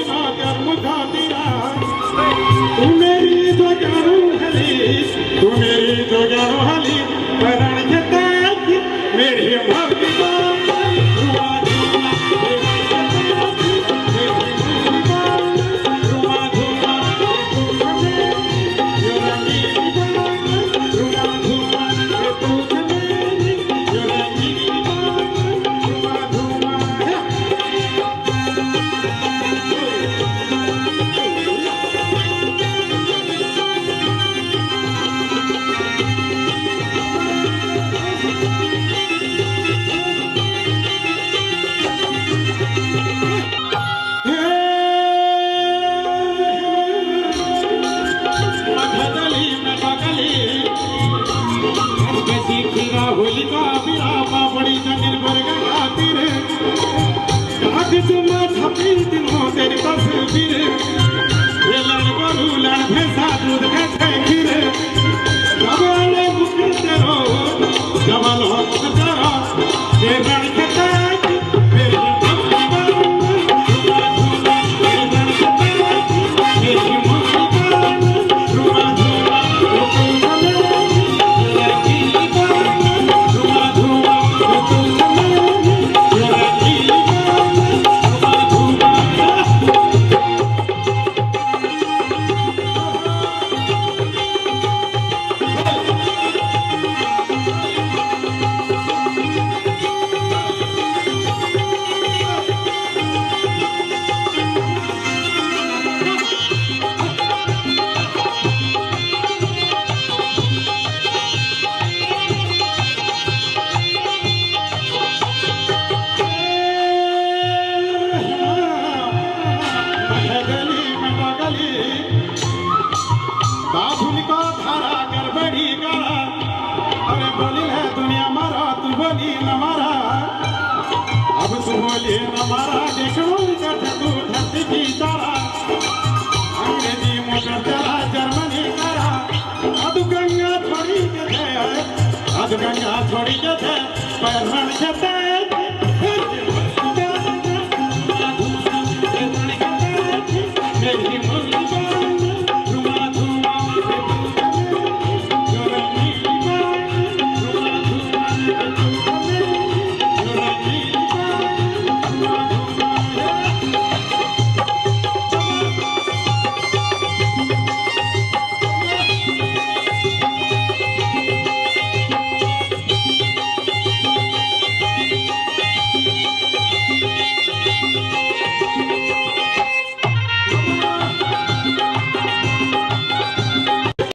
ना कर मुझा तेरा तू मेरी तो जानो हली तू मेरी तो जानो हली परण जता मेरी भक्ति को होलिका बिरा बड़ी जमीन वर्ग खातिर आज तुम छपी दिनों तेरी तस्वीर ये लड़ गोलू लड़ भैंसा दूध के खीर जवाले मुश्किल तेरो जवाल हो तेरो ये लड़ के बोले हमारा देखो तू धरती की तारा अंग्रेजी मोटर चला जर्मनी करा अधु गंगा छोड़ी के थे अधु गंगा छोड़ी के थे पैरण के थे